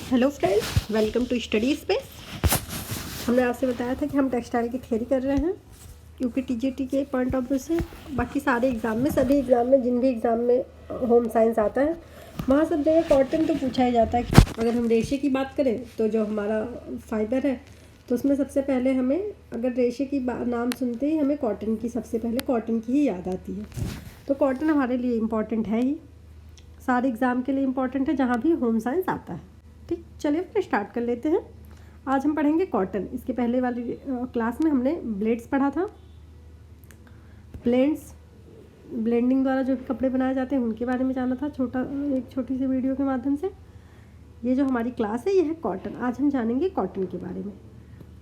Hello friends, welcome to study space. हमने आपसे बताया था कि हम टेक्सटाइल की थ्योरी कर रहे हैं यूपी टीजीटी के पॉइंट ऑफ व्यू से। बाकी सारे एग्ज़ाम में, सभी एग्ज़ाम में, जिन भी एग्ज़ाम में होम साइंस आता है वहाँ सब जगह कॉटन तो पूछा ही जाता है। अगर हम रेशे की बात करें तो जो हमारा फाइबर है तो उसमें सबसे पहले हमें, अगर रेशे की नाम सुनते ही हमें कॉटन की, सबसे पहले कॉटन की ही याद आती है। तो कॉटन हमारे लिए इम्पॉर्टेंट है ही, सारे एग्ज़ाम के लिए इम्पॉर्टेंट है जहाँ भी होम साइंस आता है। ठीक, चलिए फिर स्टार्ट कर लेते हैं। आज हम पढ़ेंगे कॉटन। इसके पहले वाली क्लास में हमने ब्लेड्स पढ़ा था। ब्लेंड्स, ब्लेंडिंग द्वारा जो भी कपड़े बनाए जाते हैं उनके बारे में जाना था, एक छोटी सी वीडियो के माध्यम से। ये जो हमारी क्लास है ये है कॉटन। आज हम जानेंगे कॉटन के बारे में।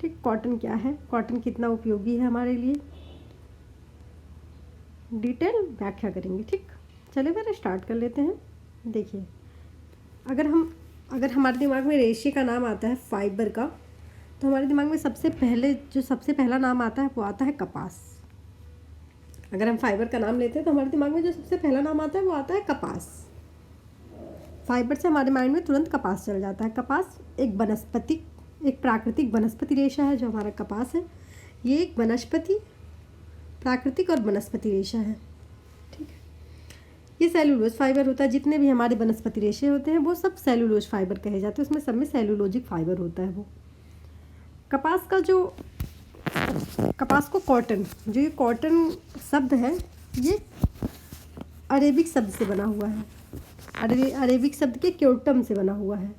ठीक, कॉटन क्या है, कॉटन कितना उपयोगी है हमारे लिए, डिटेल व्याख्या करेंगे। ठीक, चलिए फिर स्टार्ट कर लेते हैं। देखिए, अगर हमारे दिमाग में रेशे का नाम आता है फाइबर का, तो हमारे दिमाग में सबसे पहला नाम आता है वो आता है कपास। अगर हम फाइबर का नाम लेते हैं तो हमारे दिमाग में जो सबसे पहला नाम आता है वो आता है कपास। फाइबर से हमारे माइंड में तुरंत कपास चल जाता है। कपास एक प्राकृतिक वनस्पति रेशा है। जो हमारा कपास है ये एक प्राकृतिक और वनस्पति रेशा है। ठीक है, ये सेलुलोज फाइबर होता है। जितने भी हमारे वनस्पति रेशे होते हैं वो सब सेलुलोज फाइबर कहे जाते हैं। उसमें सब में सेलुलोजिक फाइबर होता है। वो कपास को कॉटन, जो ये कॉटन शब्द है ये अरेबिक शब्द से बना हुआ है। अरेबिक शब्द के क्योटम से बना हुआ है।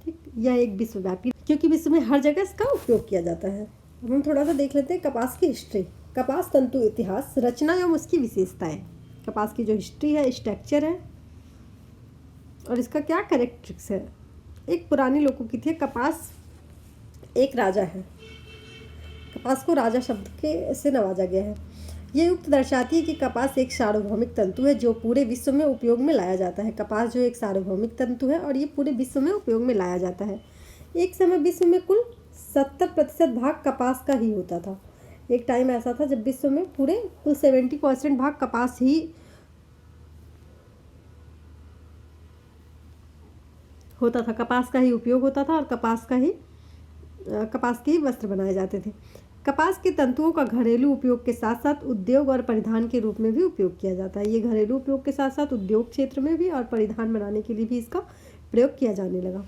ठीक, यह एक विश्वव्यापी, क्योंकि विश्व में हर जगह इसका उपयोग किया जाता है। अब हम थोड़ा सा देख लेते हैं कपास की हिस्ट्री। कपास तंतु इतिहास, रचना एवं उसकी विशेषताएं। कपास की जो हिस्ट्री है, स्ट्रक्चर है और इसका क्या कैरेक्टरिस्टिक्स है। एक पुरानी लोकोक्ति थी, कपास एक राजा है। कपास को राजा शब्द के से नवाजा गया है। ये युक्त दर्शाती है कि कपास एक सार्वभौमिक तंतु है जो पूरे विश्व में उपयोग में लाया जाता है। कपास जो एक सार्वभौमिक तंतु है और ये पूरे विश्व में उपयोग में लाया जाता है। एक समय विश्व में कुल 70% भाग कपास का ही होता था। एक टाइम ऐसा था जब विश्व में पूरे कुल 70% भाग कपास ही होता था, कपास का ही उपयोग होता था और कपास के ही वस्त्र बनाए जाते थे। कपास के तंतुओं का घरेलू उपयोग के साथ साथ उद्योग और परिधान के रूप में भी उपयोग किया जाता है। ये घरेलू उपयोग के साथ साथ उद्योग क्षेत्र में भी और परिधान बनाने के लिए भी इसका प्रयोग किया जाने लगा।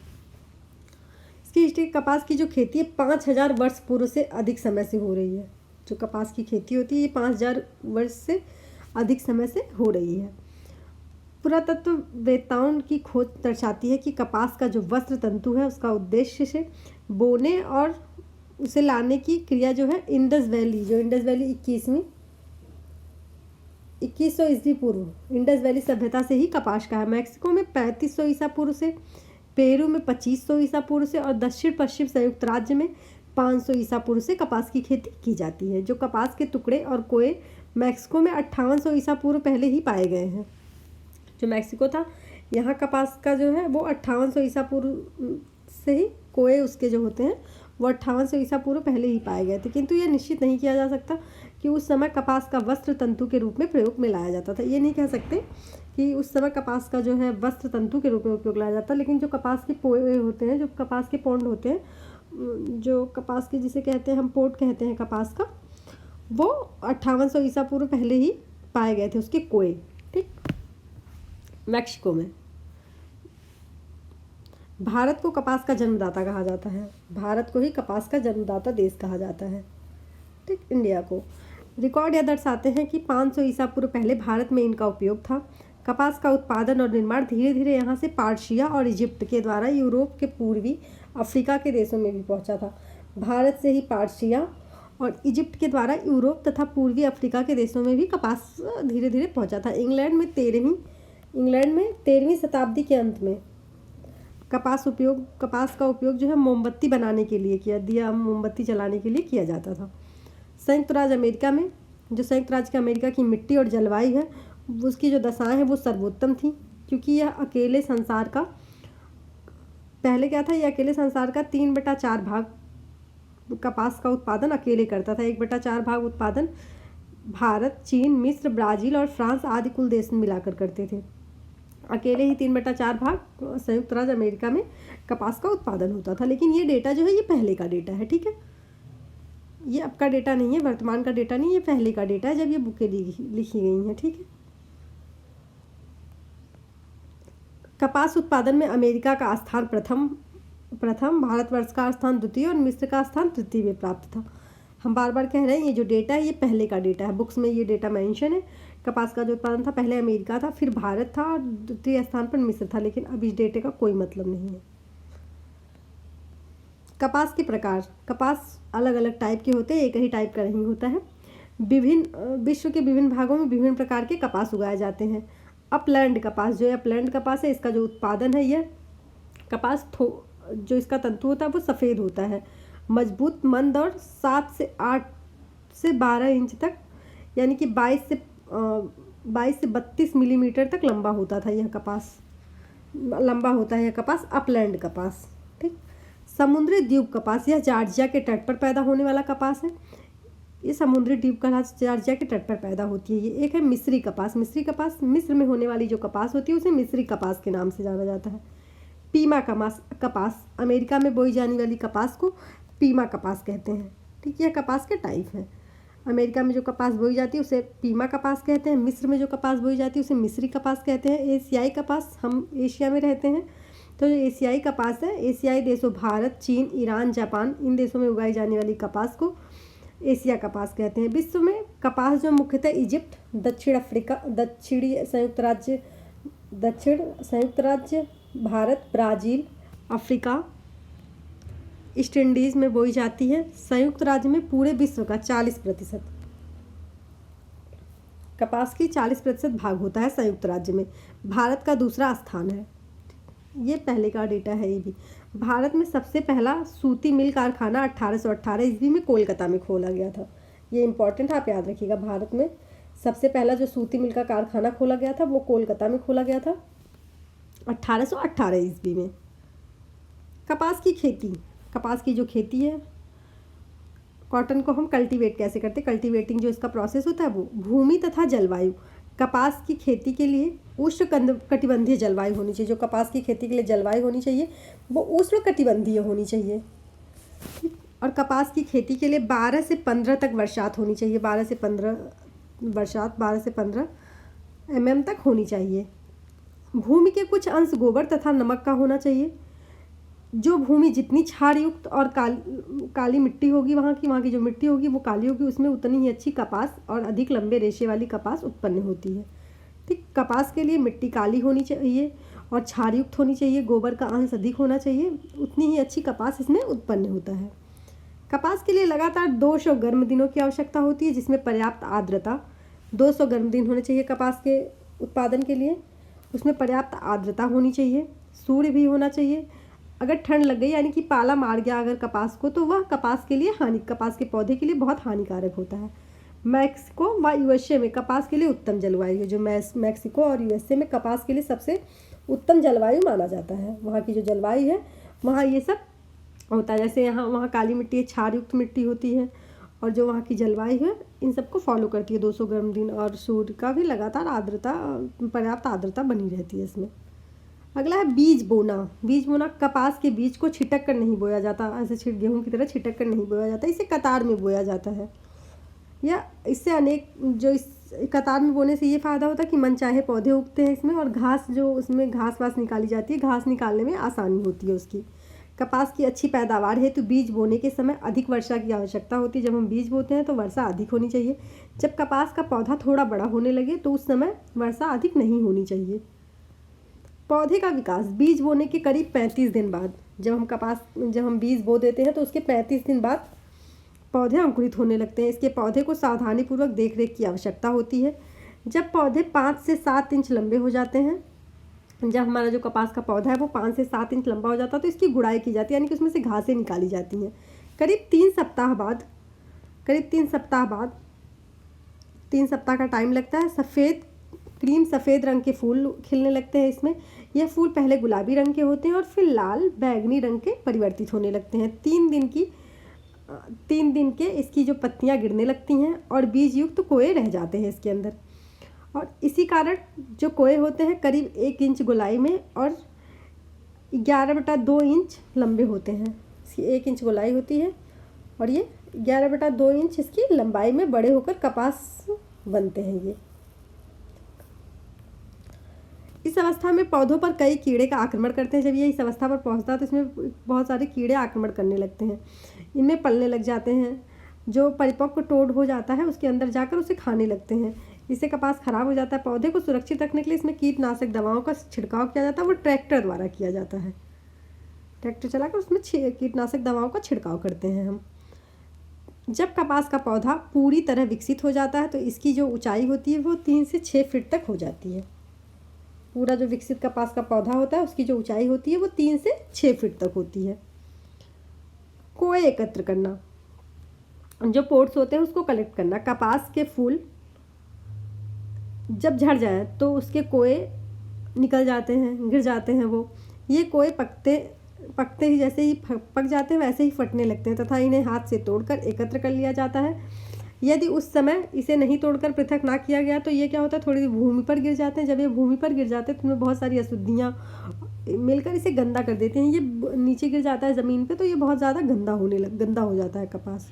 इसकी हिस्ट्री, कपास की जो खेती है 5000 वर्ष पूर्व से अधिक समय से हो रही है। जो कपास की खेती होती है ये 5000 वर्ष से अधिक समय से हो रही है। पुरातत्ववेत्ताओं की खोज दर्शाती है कि कपास का जो वस्त्र तंतु है उसका उद्देश्य से बोने और उसे लाने की क्रिया जो है इंडस वैली 2100 ईस्वी पूर्व इंडस वैली सभ्यता से ही कपास का है। मैक्सिको में 3500 ईसा पूर्व से, पेरू में 2500 ईसा पूर्व से और दक्षिण पश्चिम संयुक्त राज्य में 500 ईसा पूर्व से कपास की खेती की जाती है। जो कपास के टुकड़े और कोए मैक्सिको में 5800 ईसा पूर्व पहले ही पाए गए हैं। जो मैक्सिको था, यहाँ कपास का जो है वो 5800 ईसा पूर्व से ही कोए उसके जो होते हैं वो 5800 ईसा पूर्व पहले ही पाए गए थे। किंतु यह निश्चित नहीं किया जा सकता कि उस समय कपास का वस्त्र तंतु के रूप में प्रयोग में लाया जाता था। ये नहीं कह सकते कि उस समय कपास का जो है वस्त्र तंतु के रूप में उपयोग लाया जाता। लेकिन जो कपास के पोए होते हैं, जो कपास के पोंड होते हैं, जो कपास के जिसे कहते हैं हम पोट कहते हैं कपास का, वो 5800 ईसा पूर्व पहले ही पाए गए थे उसके कोए। ठीक, मैक्सिको में। भारत को कपास का जन्मदाता कहा जाता है। भारत को ही कपास का जन्मदाता देश कहा जाता है। ठीक, इंडिया को रिकॉर्ड यह दर्शाते हैं कि 500 ईसा पूर्व पहले भारत में इनका उपयोग था। कपास का उत्पादन और निर्माण धीरे धीरे यहाँ से पार्शिया और इजिप्ट के द्वारा यूरोप के पूर्वी अफ्रीका के देशों में भी पहुँचा था। भारत से ही पार्शिया और इजिप्ट के द्वारा यूरोप तथा पूर्वी अफ्रीका के देशों में भी कपास धीरे धीरे पहुँचा था। इंग्लैंड में 13वीं शताब्दी के अंत में कपास का उपयोग जो है मोमबत्ती बनाने के लिए मोमबत्ती जलाने के लिए किया जाता था। संयुक्त राज्य अमेरिका की मिट्टी और जलवायु है, उसकी जो दशाएं हैं वो सर्वोत्तम थी, क्योंकि यह अकेले संसार का 3/4 भाग कपास का उत्पादन अकेले करता था। 1/4 भाग उत्पादन भारत, चीन, मिस्र, ब्राज़ील और फ्रांस आदि कुल देश मिलाकर करते थे। अकेले ही 3/4 भाग संयुक्त राज्य अमेरिका में कपास का उत्पादन होता था। लेकिन ये डेटा जो है ये पहले का डेटा है, ठीक है, ये अब का डेटा नहीं है, वर्तमान का डेटा नहीं, ये पहले का डेटा है जब ये बुकें लिखी गई हैं, ठीक है। कपास उत्पादन में अमेरिका का स्थान प्रथम, भारतवर्ष का स्थान द्वितीय और मिस्र का स्थान तृतीय में प्राप्त था। हम बार बार कह रहे हैं ये जो डेटा है ये पहले का डेटा है, बुक्स में ये डेटा मेंशन है। कपास का जो उत्पादन था पहले अमेरिका था, फिर भारत था और द्वितीय स्थान पर मिस्र था, लेकिन अब इस डेटे का कोई मतलब नहीं है। कपास के प्रकार, कपास अलग अलग टाइप के होते हैं, एक ही टाइप का नहीं होता है। विश्व के विभिन्न भागों में विभिन्न प्रकार के कपास उगाए जाते हैं। अपलैंड कपास, जो अपलैंड कपास है, इसका जो उत्पादन है यह कपास जो इसका तंतु होता है वो सफ़ेद होता है, मजबूत, मंद और 7 से 8 से 12 इंच तक, यानी कि 22 से 32 मिलीमीटर तक लंबा होता था यह कपास, लंबा होता है यह कपास, अपलैंड कपास, ठीक। समुद्री द्वीप कपास, यह जॉर्जिया के तट पर पैदा होने वाला कपास है। ये समुद्री द्वीप कपास जॉर्जिया के तट पर पैदा होती है। ये एक है मिस्री कपास, मिस्री कपास मिस्र में होने वाली जो कपास होती है उसे मिस्री कपास के नाम से जाना जाता है। पीमा कपास, अमेरिका में बोई जाने वाली कपास को पीमा कपास कहते हैं, ठीक। यह कपास के टाइप है। अमेरिका में जो कपास बोई जाती है उसे पीमा कपास कहते हैं, मिस्र में जो कपास बोई जाती है उसे मिस्री कपास कहते हैं। एशियाई कपास, हम एशिया में रहते हैं तो जो एशियाई कपास है, एशियाई देशों भारत, चीन, ईरान, जापान, इन देशों में उगाई जाने वाली कपास को एशिया कपास कहते हैं। विश्व में कपास जो मुख्यतः इजिप्ट, दक्षिण अफ्रीका, दक्षिण संयुक्त राज्य Bharat, Brazil, Africa, east Indies में बोई जाती है। संयुक्त राज्य में पूरे विश्व का 40% कपास की 40% भाग होता है संयुक्त राज्य में। भारत का दूसरा स्थान है, ये पहले का डेटा है। ये भी भारत में सबसे पहला सूती मिल कारखाना 1818 ईस्वी में कोलकाता में खोला गया था। ये इंपॉर्टेंट, आप याद रखिएगा। भारत में सबसे पहला जो सूती मिल का कारखाना खोला गया था वो कोलकाता में खोला गया था 1818 ईस्वी में। कपास की खेती, कपास की जो खेती है, कॉटन को हम कल्टीवेट कैसे करते हैं, कल्टीवेटिंग जो इसका प्रोसेस होता है वो। भूमि तथा जलवायु, कपास की खेती के लिए उष्णकटिबंधीय जलवायु होनी चाहिए। जो कपास की खेती के लिए जलवायु होनी चाहिए वो उष्णकटिबंधीय होनी चाहिए। और कपास की खेती के लिए 12 से 15 तक बरसात होनी चाहिए, 12 से 15 mm तक होनी चाहिए। भूमि के कुछ अंश गोबर तथा नमक का होना चाहिए। जो भूमि जितनी क्षार युक्त और काली मिट्टी होगी, वहाँ की जो मिट्टी होगी वो काली होगी, उसमें उतनी ही अच्छी कपास और अधिक लंबे रेशे वाली कपास उत्पन्न होती है, ठीक। कपास के लिए मिट्टी काली होनी चाहिए और क्षार युक्त होनी चाहिए, गोबर का अंश अधिक होना चाहिए, उतनी ही अच्छी कपास इसमें उत्पन्न होता है। कपास के लिए लगातार 200 गर्म दिनों की आवश्यकता होती है, जिसमें पर्याप्त आर्द्रता, 200 गर्म दिन होने चाहिए कपास के उत्पादन के लिए, उसमें पर्याप्त आर्द्रता होनी चाहिए, सूर्य भी होना चाहिए। अगर ठंड लग गई यानी कि पाला मार गया अगर कपास को, तो वह कपास के लिए कपास के पौधे के लिए बहुत हानिकारक होता है। मैक्सिको व यूएसए में कपास के लिए उत्तम जलवायु है। जो मैक्सिको और यूएसए में कपास के लिए सबसे उत्तम जलवायु माना जाता है। वहाँ की जो जलवायु है वहाँ ये सब होता है। जैसे वहाँ काली मिट्टी है, क्षार युक्त मिट्टी होती है, और जो वहाँ की जलवायु है इन सबको फॉलो करती है। 200 गर्म दिन और सूर्य का भी लगातार आर्द्रता, पर्याप्त आर्द्रता बनी रहती है इसमें। अगला है बीज बोना। बीज बोना, कपास के बीज को छिटक कर नहीं बोया जाता, ऐसे गेहूँ की तरह छिटक कर नहीं बोया जाता, इसे कतार में बोया जाता है। या इससे इस कतार में बोने से ये फ़ायदा होता है कि मनचाहे पौधे उगते हैं इसमें, और घास जो उसमें घास वास निकाली जाती है, घास निकालने में आसानी होती है उसकी। कपास की अच्छी पैदावार हेतु बीज बोने के समय अधिक वर्षा की आवश्यकता होती है। जब हम बीज बोते हैं तो वर्षा अधिक होनी चाहिए। जब कपास का पौधा थोड़ा बड़ा होने लगे तो उस समय वर्षा अधिक नहीं होनी चाहिए। पौधे का विकास, बीज बोने के करीब 35 दिन बाद, जब हम बीज बो देते हैं तो उसके 35 दिन बाद पौधे अंकुरित होने लगते हैं। इसके पौधे को सावधानीपूर्वक देखरेख की आवश्यकता होती है। जब पौधे 5 से 7 इंच लंबे हो जाते हैं, जब हमारा जो कपास का पौधा है वो 5 से 7 इंच लंबा हो जाता है तो इसकी गुड़ाई की जाती है, यानी कि उसमें से घासें निकाली जाती हैं। करीब 3 सप्ताह बाद 3 सप्ताह का टाइम लगता है। क्रीम सफ़ेद रंग के फूल खिलने लगते हैं इसमें। यह फूल पहले गुलाबी रंग के होते हैं और फिर लाल बैगनी रंग के परिवर्तित होने लगते हैं। 3 दिन के इसकी जो पत्तियां गिरने लगती हैं और बीज युक्त कोए रह जाते हैं इसके अंदर। और इसी कारण जो कोए होते हैं करीब 1 इंच गोलाई में और 11/2 इंच लंबे होते हैं। इसकी 1 इंच गोलाई होती है और ये 11/2 इंच इसकी लंबाई में बड़े होकर कपास बनते हैं। ये इस अवस्था में पौधों पर कई कीड़े का आक्रमण करते हैं। जब ये इस अवस्था पर पहुंचता है तो इसमें बहुत सारे कीड़े आक्रमण करने लगते हैं, इनमें पलने लग जाते हैं। जो परिपक्व टोड हो जाता है उसके अंदर जाकर उसे खाने लगते हैं, इससे कपास खराब हो जाता है। पौधे को सुरक्षित रखने के लिए इसमें कीटनाशक दवाओं का छिड़काव किया जाता है, वो ट्रैक्टर द्वारा किया जाता है। ट्रैक्टर चलाकर उसमें कीटनाशक दवाओं का छिड़काव करते हैं हम। जब कपास का पौधा पूरी तरह विकसित हो जाता है तो इसकी जो ऊंचाई होती है वो 3 से 6 फीट तक हो जाती है। पूरा जो विकसित कपास का पौधा होता है उसकी जो ऊंचाई होती है वो 3 से 6 फीट तक होती है। कोए एकत्र करना, जो पोट्स होते हैं उसको कलेक्ट करना। कपास के फूल जब झड़ जाए तो उसके कोए निकल जाते हैं, गिर जाते हैं वो। ये कोए पकते ही जैसे ही पक जाते हैं वैसे ही फटने लगते हैं तथा इन्हें हाथ से तोड़कर एकत्र कर लिया जाता है। यदि उस समय इसे नहीं तोड़कर पृथक ना किया गया तो ये क्या होता है, थोड़ी भूमि पर गिर जाते हैं। जब ये भूमि पर गिर जाते हैं तो इनमें बहुत सारी अशुद्धियाँ मिलकर इसे गंदा कर देते हैं। ये नीचे गिर जाता है ज़मीन पे तो ये बहुत ज़्यादा गंदा हो जाता है कपास।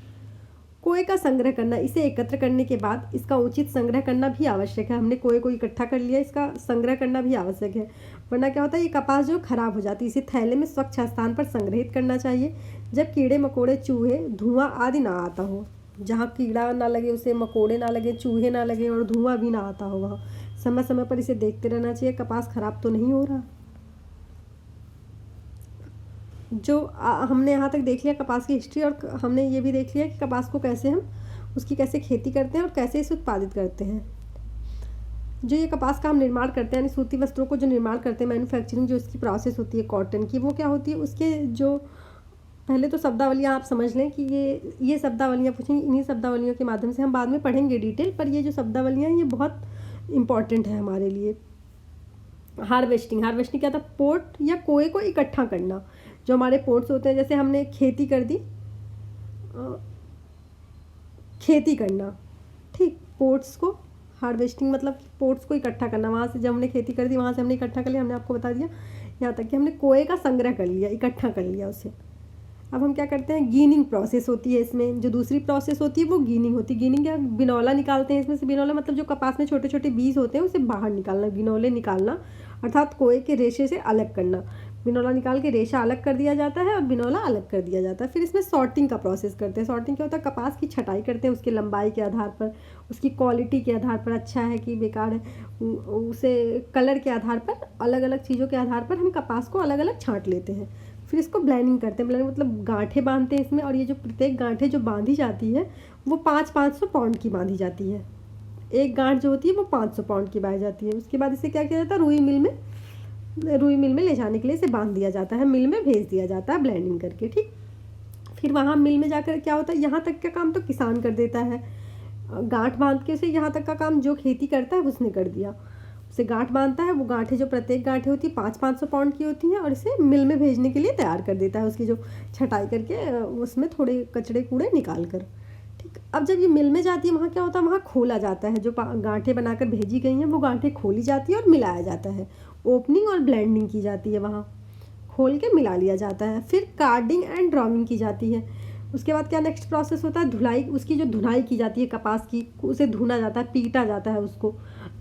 कोए का संग्रह करना, इसे एकत्र करने के बाद इसका उचित संग्रह करना भी आवश्यक है। हमने कोए को इकट्ठा कर लिया, इसका संग्रह करना भी आवश्यक है, वरना क्या होता है ये कपास जो खराब हो जाती है। इसे थैले में स्वच्छ स्थान पर संग्रहित करना चाहिए जब कीड़े मकोड़े, चूहे, धुआं आदि ना आता हो। जहाँ कीड़ा ना लगे, उसे मकोड़े ना लगे, चूहे ना लगे और धुआं भी ना आता हो, वहाँ समय समय पर इसे देखते रहना चाहिए कपास खराब तो नहीं हो रहा। जो हमने यहाँ तक देख लिया कपास की हिस्ट्री, और हमने ये भी देख लिया कि कपास को कैसे हम उसकी कैसे खेती करते हैं और कैसे इसे उत्पादित करते हैं। जो ये कपास का हम निर्माण करते हैं, यानी सूती वस्त्रों को जो निर्माण करते हैं, मैन्युफैक्चरिंग जो इसकी प्रोसेस होती है कॉटन की, वो क्या होती है, उसके जो पहले तो शब्दावलियाँ आप समझ लें कि ये शब्दावलियाँ पूछेंगे, इन्हीं शब्दावलियों के माध्यम से हम बाद में पढ़ेंगे डिटेल, पर ये जो शब्दावलियाँ हैं ये बहुत इम्पॉर्टेंट है हमारे लिए। हार्वेस्टिंग क्या था, पोट या कोए को इकट्ठा करना। जो हमारे पोट्स होते हैं, जैसे हमने खेती कर दी, खेती करना, ठीक, पोट्स को हार्वेस्टिंग मतलब पोट्स को इकट्ठा करना। वहाँ से जब हमने खेती कर दी वहाँ से हमने इकट्ठा कर लिया, हमने आपको बता दिया यहाँ तक कि हमने कोए का संग्रह कर लिया, इकट्ठा कर लिया उसे। अब हम क्या करते हैं, गीनिंग प्रोसेस होती है इसमें। जो दूसरी प्रोसेस होती है वो गीनिंग होती है। गीनिंग क्या, बिनौला निकालते हैं इसमें से। बिनौला मतलब जो कपास में छोटे छोटे बीज होते हैं उसे बाहर निकालना, बिनौले निकालना, अर्थात कोए के रेशे से अलग करना। बिनौला निकाल के रेशा अलग कर दिया जाता है और बिनौला अलग कर दिया जाता है। फिर इसमें सॉर्टिंग का प्रोसेस करते हैं। सॉर्टिंग क्या होता है, कपास की छटाई करते हैं उसकी लंबाई के आधार पर, उसकी क्वालिटी के आधार पर, अच्छा है कि बेकार है, उसे कलर के आधार पर, अलग अलग चीज़ों के आधार पर हम कपास को अलग अलग छाँट लेते हैं। फिर इसको ब्लेंडिंग करते हैं। ब्लेंडिंग मतलब गांठें बांधते हैं इसमें, और ये जो प्रत्येक गांठें जो बांधी जाती है वो 500 पाउंड की बांधी जाती है। एक गांठ जो होती है वो 500 पाउंड की बांधी जाती है। उसके बाद इसे क्या किया जाता है, रुई मिल में ले जाने के लिए इसे बांध दिया जाता है, मिल में भेज दिया जाता है ब्लेंडिंग करके, ठीक। फिर वहाँ मिल में जाकर क्या होता है, यहाँ तक का काम तो किसान कर देता है, गांठ बांध के उसे यहाँ तक का काम जो खेती करता है उसने कर दिया। उसे गांठ बांधता है, वो गांठें जो प्रत्येक गांठें होती है 500 पाउंड की होती हैं, और इसे मिल में भेजने के लिए तैयार कर देता है, उसकी जो छटाई करके उसमें थोड़े कचड़े कूड़े निकाल कर, ठीक। अब जब ये मिल में जाती है वहाँ क्या होता है, वहाँ खोला जाता है। जो गांठें बनाकर भेजी गई हैं वो गांठें खोली जाती है और मिलाया जाता है। ओपनिंग और ब्लेंडिंग की जाती है, वहाँ खोल के मिला लिया जाता है। फिर कार्डिंग एंड ड्राइंग की जाती है। उसके बाद क्या नेक्स्ट प्रोसेस होता है, धुलाई। उसकी जो धुनाई की जाती है कपास की, उसे धुना जाता है, पीटा जाता है, उसको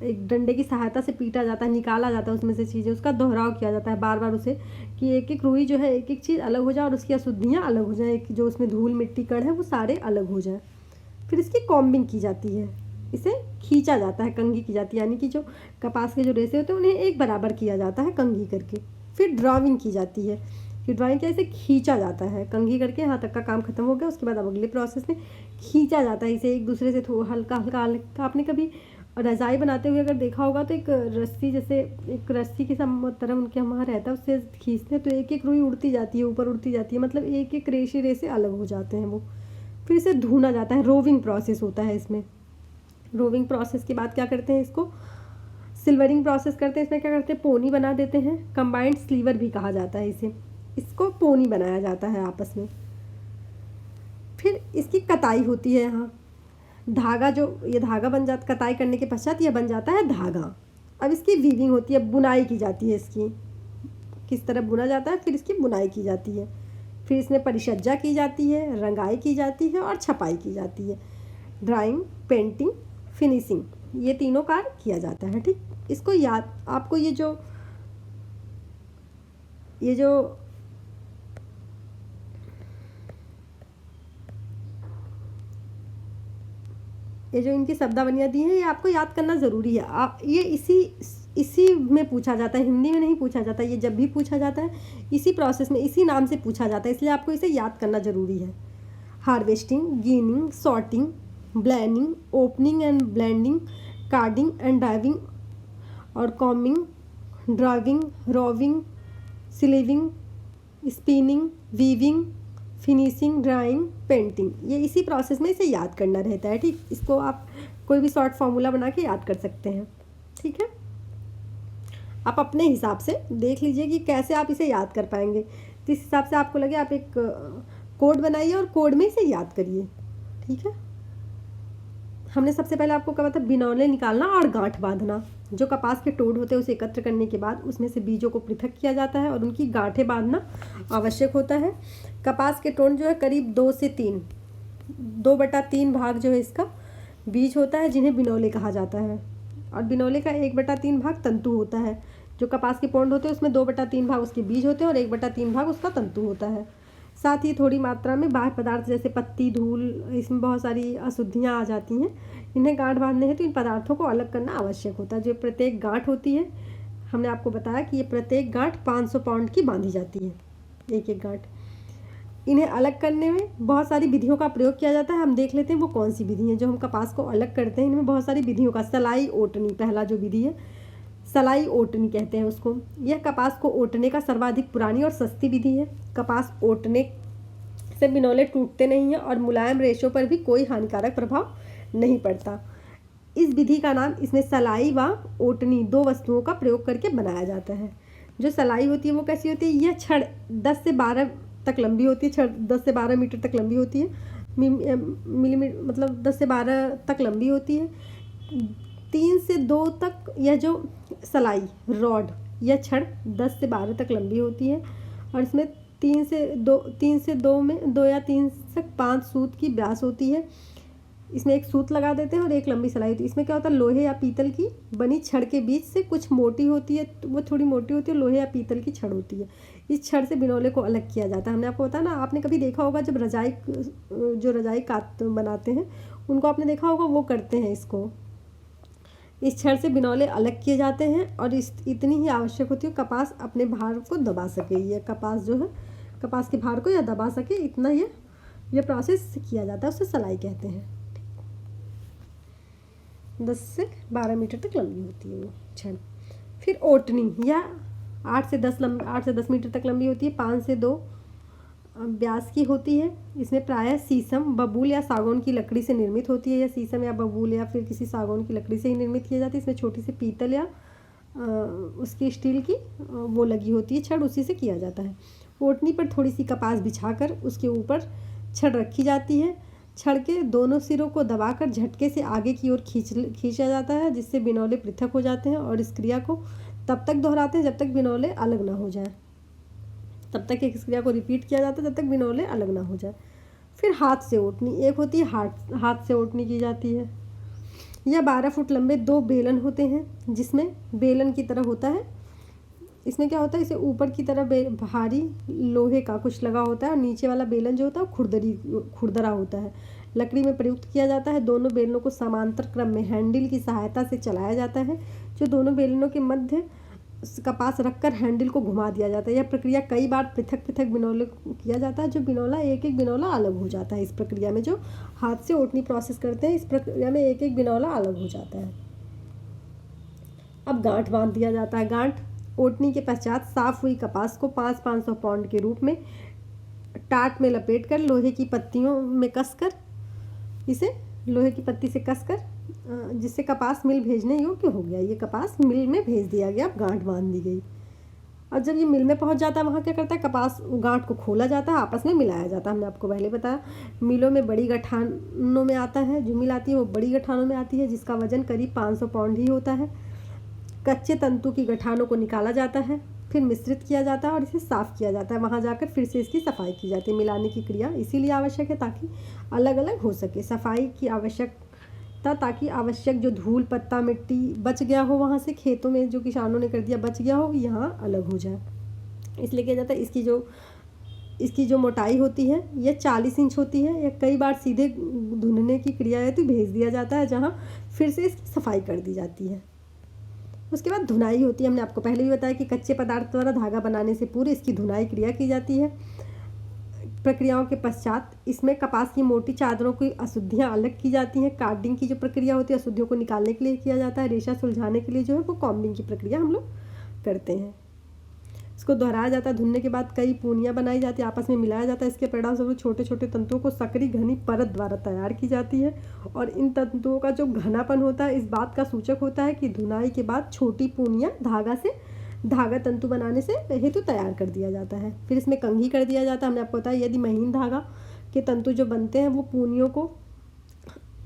एक डंडे की सहायता से पीटा जाता है, निकाला जाता है उसमें से चीज़ें, उसका दोहराव किया जाता है बार बार उसे, कि एक एक रुई जो है एक एक चीज़ अलग हो जाए और उसकी अशुद्धियाँ अलग हो जाए, जो उसमें धूल मिट्टी कण है वो सारे अलग हो जाए। फिर इसकी कॉम्बिंग की जाती है, इसे खींचा जाता है, कंघी की जाती है, यानी कि जो कपास के जो रेशे होते हैं उन्हें एक बराबर किया जाता है कंघी करके। फिर ड्राइंग की जाती है, कि ड्राइंग क्या, इसे खींचा जाता है कंघी करके, यहाँ तक का काम खत्म हो गया। उसके बाद अब अगले प्रोसेस में खींचा जाता है इसे एक दूसरे से हल्का हल्का हल्का। आपने कभी रज़ाई बनाते हुए अगर देखा होगा तो एक रस्सी, जैसे एक रस्सी के तरह उनके वहाँ रहता है, उससे खींचते हैं तो एक एक रुई उड़ती जाती है, ऊपर उड़ती जाती है, मतलब एक एक रेशे अलग हो जाते हैं वो। फिर इसे धुना जाता है, रोविंग प्रोसेस होता है इसमें। रोविंग प्रोसेस के बाद क्या करते हैं, इसको सिल्वरिंग प्रोसेस करते हैं। इसमें क्या करते हैं, पोनी बना देते हैं, कंबाइंड स्लीवर भी कहा जाता है इसे, इसको पोनी बनाया जाता है आपस में। फिर इसकी कताई होती है यहाँ, धागा जो ये धागा बन जाता, कताई करने के पश्चात यह बन जाता है धागा। अब इसकी वीविंग होती है, बुनाई की जाती है, इसकी किस तरह बुना जाता है, फिर इसकी बुनाई की जाती है, फिर इसमें परिसज्जा की जाती है, रंगाई की जाती है और छपाई की जाती है। ड्राइंग, पेंटिंग, फिनिशिंग, ये तीनों कार्य किया जाता है। ठीक, इसको याद, आपको ये जो इनकी शब्दावलियाँ दी हैं, ये आपको याद करना ज़रूरी है। आप ये इसी में पूछा जाता है, हिंदी में नहीं पूछा जाता। ये जब भी पूछा जाता है इसी प्रोसेस में, इसी नाम से पूछा जाता है, इसलिए आपको इसे याद करना ज़रूरी है। Harvesting, ginning, sorting, blending, opening and blending, carding and driving और कॉमिंग, ड्राइविंग, रोविंग, सिलेविंग, spinning, weaving, finishing, drying, painting, ये इसी प्रोसेस में इसे याद करना रहता है। ठीक, इसको आप कोई भी शॉर्ट फॉर्मूला बना के याद कर सकते हैं। ठीक है, आप अपने हिसाब से देख लीजिए कि कैसे आप इसे याद कर पाएंगे। जिस हिसाब से आपको लगे आप एक कोड बनाइए और कोड में इसे याद करिए। ठीक है, हमने सबसे पहले आपको कहा था बिनौले निकालना और गांठ बांधना। जो कपास के टोड़ होते हैं उसे एकत्र करने के बाद उसमें से बीजों को पृथक किया जाता है और उनकी गांठें बांधना आवश्यक होता है। कपास के टोड़ जो है करीब 2/3 भाग जो है इसका बीज होता है, जिन्हें बिनौले कहा जाता है। और बिनौले का 1/3 भाग तंतु होता है। जो कपास के पोंड होते हैं उसमें 2/3 भाग उसके बीज होते हैं और 1/3 भाग उसका तंतु होता है। साथ ही थोड़ी मात्रा में बाह्य पदार्थ जैसे पत्ती, धूल, इसमें बहुत सारी अशुद्धियाँ आ जाती हैं। इन्हें गांठ बांधने हैं तो इन पदार्थों को अलग करना आवश्यक होता है। जो प्रत्येक गांठ होती है, हमने आपको बताया कि ये प्रत्येक गांठ 500 पाउंड की बांधी जाती है, एक एक गांठ। इन्हें अलग करने में बहुत सारी विधियों का प्रयोग किया जाता है। हम देख लेते हैं वो कौन सी विधि है। जो हम कपास को अलग करते हैं इनमें बहुत सारी विधियों का, सलाई ओटनी पहला जो विधि है, सलाई ओटनी कहते हैं उसको। यह कपास को ओटने का सर्वाधिक पुरानी और सस्ती विधि है। कपास ओटने से बिनौले टूटते नहीं हैं और मुलायम रेशों पर भी कोई हानिकारक प्रभाव नहीं पड़ता। इस विधि का नाम, इसमें सलाई व ओटनी 2 वस्तुओं का प्रयोग करके बनाया जाता है। जो सलाई होती है वो कैसी होती है, यह छड़ 10 से 12 तक लंबी होती है। छड़ 10 से 12 मीटर तक लंबी होती है, मिलीमीटर मतलब 10 से 12 तक लंबी होती है। 3 से 2 तक यह जो सलाई रॉड, यह छड़ 10 से 12 तक लंबी होती है और इसमें 3 से 2 में 2 या 3 से 5 सूत की व्यास होती है। इसमें एक सूत लगा देते हैं और एक लंबी सलाई होती है। इसमें क्या होता है, लोहे या पीतल की बनी छड़ के बीच से कुछ मोटी होती है, वो थोड़ी मोटी होती है, लोहे या पीतल की छड़ होती है। इस छड़ से बिनौले को अलग किया जाता है। हमने आपको बताया ना, आपने कभी देखा होगा जब रजाई काट बनाते हैं उनको आपने देखा होगा, वो करते हैं इसको। इस छड़ से बिनौले अलग किए जाते हैं और इतनी ही आवश्यक होती है कपास अपने भार को दबा सके। यह कपास जो है, कपास के भार को यह दबा सके, इतना यह प्रोसेस किया जाता है, उसे सलाई कहते हैं। 10 से 12 मीटर तक लंबी होती है वो छड़। फिर ओटनी, यह 8 से 10 मीटर तक लंबी होती है, 5 से 2 व्यास की होती है। इसमें प्रायः शीशम, बबूल या सागौन की लकड़ी से निर्मित होती है। या शीशम या बबूल या फिर किसी सागौन की लकड़ी से ही निर्मित की जाती है। इसमें छोटी सी पीतल या उसकी स्टील की वो लगी होती है छड़, उसी से किया जाता है। ओटनी पर थोड़ी सी कपास बिछाकर उसके ऊपर छड़ रखी जाती है। छड़ के दोनों सिरों को दबाकर झटके से आगे की ओर खींचा जाता है, जिससे बिनौले पृथक हो जाते हैं और इस क्रिया को तब तक दोहराते हैं जब तक बिनौले अलग ना हो जाए। तब तक इस क्रिया को रिपीट किया जाता है जब तक बिनौले अलग ना हो जाए। फिर हाथ से ओटनी, एक होती है हाथ से ओटनी की जाती है। यह 12 फुट लंबे 2 बेलन होते हैं, जिसमें बेलन की तरह होता है। इसमें क्या होता है, इसे ऊपर की तरफ भारी लोहे का कुछ लगा होता है और नीचे वाला बेलन जो होता है वो खुरदरा होता है, लकड़ी में प्रयुक्त किया जाता है। दोनों बेलनों को समांतर क्रम में हैंडल की सहायता से चलाया जाता है, जो दोनों बेलनों के मध्य कपास रखकर हैंडल को घुमा दिया जाता है। यह प्रक्रिया कई बार पृथक पृथक बिनौले किया जाता है, जो बिनौला एक एक बिनौला अलग हो जाता है। इस प्रक्रिया में जो हाथ से ओटनी प्रोसेस करते हैं, इस प्रक्रिया में एक एक बिनौला अलग हो जाता है। अब गांठ बांध दिया जाता है। गांठ ओटनी के पश्चात साफ हुई कपास को 500 पाउंड के रूप में टाट में लपेटकर लोहे की पत्तियों में कसकर, इसे लोहे की पत्ती से कसकर, जिससे कपास मिल भेजने योग्य हो गया। ये कपास मिल में भेज दिया गया। अब गांठ बांध दी गई। और जब ये मिल में पहुंच जाता है वहाँ क्या करता है, कपास गांठ को खोला जाता है, आपस में मिलाया जाता है। हमने आपको पहले बताया मिलों में बड़ी गठानों में आता है, जो मिल आती है वो बड़ी गठानों में आती है जिसका वजन करीब 500 पाउंड ही होता है। कच्चे तंतु की गठानों को निकाला जाता है, फिर मिश्रित किया जाता है और इसे साफ़ किया जाता है। वहाँ जाकर फिर से इसकी सफाई की जाती है। मिलाने की क्रिया इसीलिए आवश्यक है ताकि अलग अलग हो सके। सफाई की आवश्यकता ताकि आवश्यक जो धूल पत्ता मिट्टी बच गया हो वहाँ से, खेतों में जो किसानों ने कर दिया बच गया हो, यहाँ अलग हो जाए। इसलिए किया जाता है। इसकी जो मोटाई होती है यह 40 इंच होती है। या कई बार सीधे धुनने की क्रिया है तो भेज दिया जाता है, जहाँ फिर से इसकी सफाई कर दी जाती है। उसके बाद धुनाई होती है। हमने आपको पहले भी बताया कि कच्चे पदार्थ द्वारा धागा बनाने से पूर्व इसकी धुनाई क्रिया की जाती है। प्रक्रियाओं के पश्चात इसमें कपास की मोटी चादरों की अशुद्धियाँ अलग की जाती हैं। कार्डिंग की जो प्रक्रिया होती है अशुद्धियों को निकालने के लिए किया जाता है। रेशा सुलझाने के लिए जो है वो कॉम्बिंग की प्रक्रिया हम लोग करते हैं। इसको दोहराया जाता है। धुनने के बाद कई पूनियाँ बनाई जाती है, आपस में मिलाया जाता है। इसके परिणामस्वरूप छोटे छोटे तंतुओं को सकरी घनी परत द्वारा तैयार की जाती है। और इन तंतुओं का जो घनापन होता है इस बात का सूचक होता है कि धुनाई के बाद छोटी पूनियाँ धागा तंतु बनाने से हेतु तैयार कर दिया जाता है। फिर इसमें कंघी कर दिया जाता है। हमने आपको बताया यदि महीन धागा के तंतु जो बनते हैं वो पूनियों को